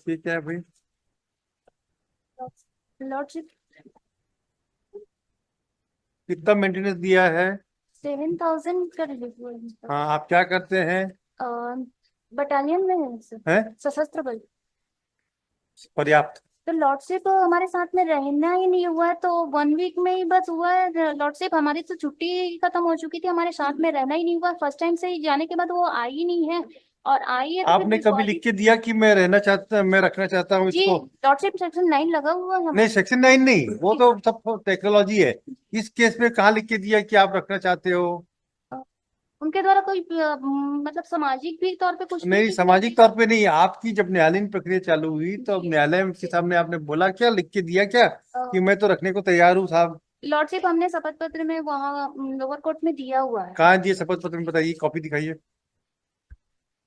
ये क्या है भाई? लॉर्डशिप कितना मेंटेनेंस दिया है? 7,000 का डिलीवरी। हाँ, आप क्या करते हैं? बटालियन में है सर। हैं? सशस्त्र बल। पर्याप्त। तो लॉर्डशिप हमारे साथ में रहना ही नहीं हुआ है, तो 1 वीक में ही बस हुआ है। लॉर्डशिप हमारी तो छुट्टी खत्म हो चुकी थी, हमारे साथ में रहना ही नहीं हुआ। फर्स्ट टाइम से ही जाने के बाद वो आई ही नहीं है, और आई है तो फिर आपने कभी लिख डिस्क्वालिफाई। के दिया कि मैं रखना चाहता हूँ जी, इसको? लॉर्डशिप सेक्शन 9 लगा हुआ है नहीं, हमारे। सेक्शन 9 नहीं, वो तो सब टेक्नोलॉजी है। इस केस में कहाँ लिख के दिया कि आप रखना चाहते हो? उनके द्वारा कोई मतलब सामाजिक भी तौर पे कुछ भी नहीं, नहीं किया सामाजिक तौर पे नहीं, आपकी जब न्यायालयीन प्रक्रिया चालू हुई तो अब न्यायालय के सामने आपने बोला क्या, लिख के दिया क्या कि गया। मैं तो रखने को तैयार हूँ साहब? लॉर्डशिप हमने शपथ पत्र में वहाँ लोअर कोर्ट में दिया हुआ है। कहाँ दिए शपथ पत्र में, बताइए, कॉपी दिखाइए।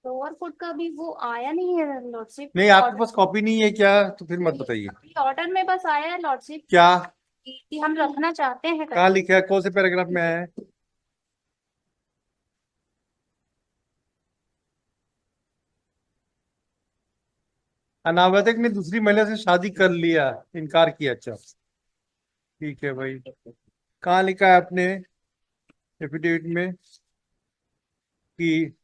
लोअर कोर्ट का भी वो आया नहीं है लॉर्डशिप। नहीं, आपके ऑर्डर पास कॉपी नहीं है क्या? तो फिर मत बताइए। अभी ऑर्डर में बस आया है लॉर्डशिप क्या? कि हम रखना चाहते हैं कहाँ करके। लिखा है, कौन से पैराग्राफ में आया है? अनावश्यक ने दूसरी महिला से शादी कर लिया, इनकार किया, अच्छा। ठीक है भाई। कहाँ लिखा है आपने एफिडेविट में कि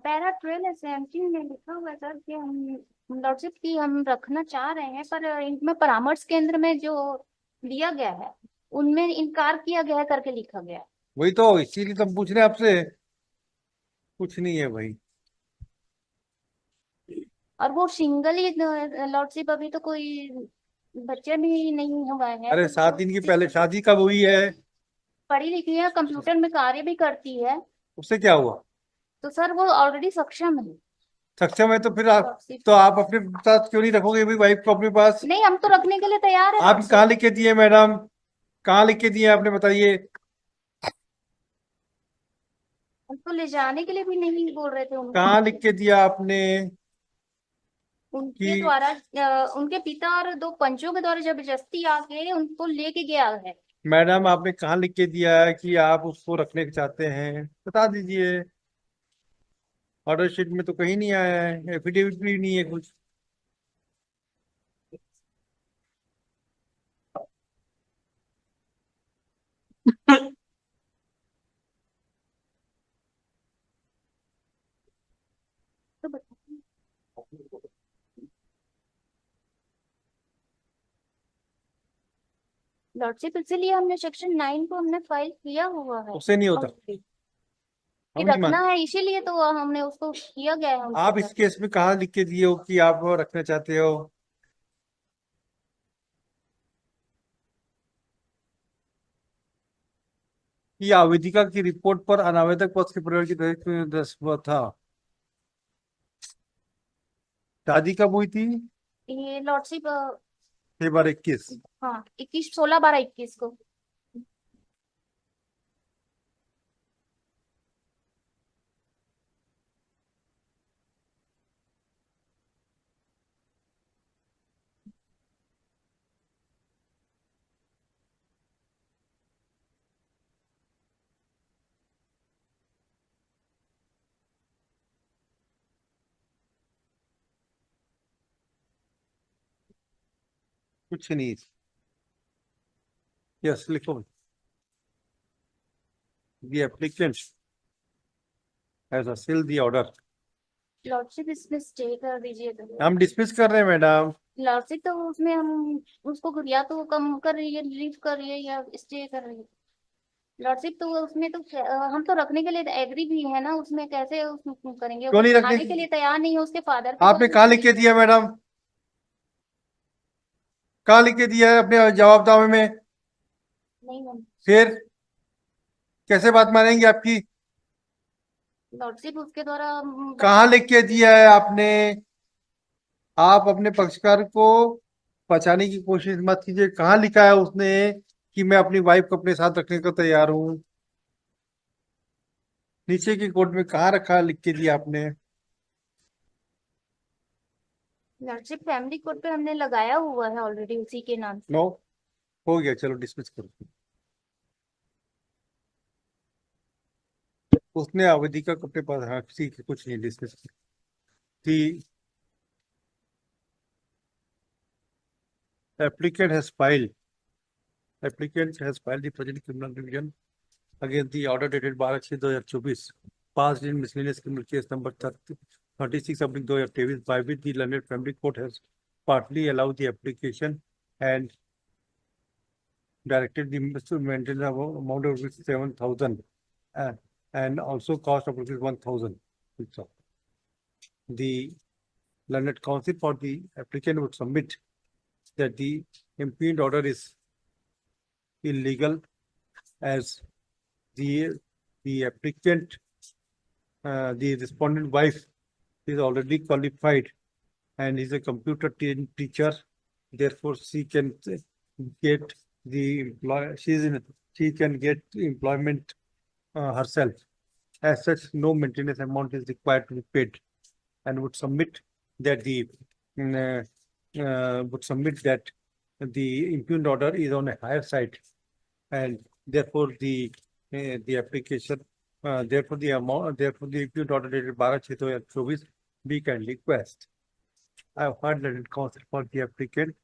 पैरा 12 17 में लिखा हुआ है सर कि हम लॉर्डशिप की हम रखना चाह रहे हैं, पर इनमें परामर्श केंद्र में जो दिया गया है उनमें इनकार किया गया है करके लिखा गया है। वही तो, इसीलिए तो हम पूछ रहे हैं आपसे। कुछ नहीं है भाई। और वो सिंगल ही लॉर्डशिप, अभी तो कोई बच्चे भी नहीं हुआ है, अरे, तो 7 दिन की पहले शादी कब हुई है? पढ़ी लिखी है, कंप्यूटर में कार्य भी करती है। उससे क्या हुआ? तो सर वो ऑलरेडी सक्षम है सक्षम है तो फिर आप, लॉर्डशिप। तो आप अपने साथ क्यों नहीं रखोगे भाई वाइफ को अपने पास? नहीं, हम तो रखने के लिए तैयार है आप कहाँ लॉर्डशिप। लिख के दिए मैडम? कहाँ लिख के दिए आपने, बताइए। हम तो ले जाने के लिए भी नहीं बोल रहे थे कहाँ लिख उनको। के दिया आपने उनके कि? द्वारा उनके पिता और 2 पंचों के द्वारा जबरदस्ती आके उनको लेके गया है। मैडम, आपने कहाँ लिख के दिया है कि आप उसको रखने चाहते हैं, बता दीजिए। ऑर्डर शीट में तो कहीं नहीं आया है, एफिडेविट भी नहीं है कुछ। तो बताइए। लॉर्डशिप इसीलिए हमने सेक्शन 9 को हमने फाइल किया हुआ है उससे नहीं होता। ऑलरेडी, कि हम नहीं मान। रखना है, इसीलिए तो हमने उसको किया गया है उनके आप इस द्वारा। केस में कहाँ लिख के दिए हो कि आप वो रखना चाहते हो? कि आवेदिका की रिपोर्ट पर अनावेदक पक्ष के परिवार की दस्तखत था। शादी कब हुई थी? ये लॉर्डशिप 6/21। हाँ, 21 16 12 21 को। कुछ नहीं। यस, लिखो। The applicant has sealed the order। Lordship इसमें स्टे कर दीजिए तो। हम डिस्मिस कर रहे हैं मैडम। लॉर्डशिप तो उसमें हम उसको या तो कम कर रही है, रिलीव कर रही है, या स्टे कर रही है। लॉर्डशिप तो उसमें तो हम तो रखने के लिए एग्री भी है ना, उसमें कैसे उसमें करेंगे, क्यों वो नहीं रखने? आने के लिए तैयार नहीं है, उसके फादर के आपने द्वारा कहाँ लिख नहीं के है। दिया मैडम? कहाँ लिख के दिया है अपने जवाबनामे में? नहीं मैम। फिर कैसे बात मानेंगे आपकी? लॉर्डशिप उसके द्वारा कहाँ बता। लिख के दिया है आपने? आप अपने पक्षकार को बचाने की कोशिश मत कीजिए। कहाँ लिखा है उसने कि मैं अपनी वाइफ को अपने साथ रखने को तैयार हूँ? नीचे की कोर्ट में कहाँ रखा है, लिख के दिया आपने? लॉर्डशिप फैमिली कोर्ट पे हमने लगाया हुआ है ऑलरेडी उसी के नाम से। नो, हो गया, चलो डिसमिस करो। उसने अवधिका को अपने पास, हाँ ठीक है, कुछ नहीं discuss. The applicant has filed the present criminal division against the order dated 12/6/2024, passed in miscellaneous criminal case number 36/2023, by which the learned family court has partly allowed the application and directed the maintenance of amount of 7,000 and also cost of 1,000. The learned counsel for the applicant would submit that the impugned order is illegal, as the applicant, the respondent wife, is already qualified and is a computer teacher. Therefore, she can get the she can get employment herself. As such, no maintenance amount is required to be paid, and would submit that the impugned order is on a higher side, and therefore the application, therefore the impugned order dated 12/6/2024 be kindly quashed. I have heard that counsel for the applicant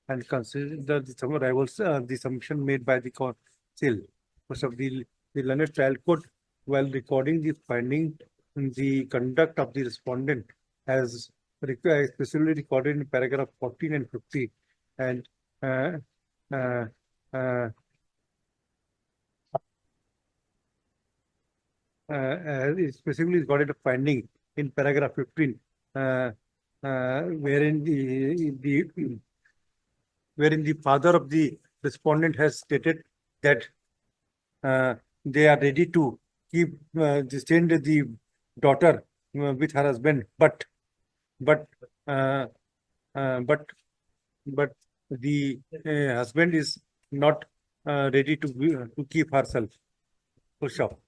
and consider the submission made by the counsel. First of the learned trial court, while recording the finding, the conduct of the respondent has specifically recorded in paragraph 14 and 15, and is specifically recorded a finding in paragraph 15, wherein the father of the respondent has stated that they are ready to keep send the daughter with her husband, but the husband is not ready to keep herself. Full stop.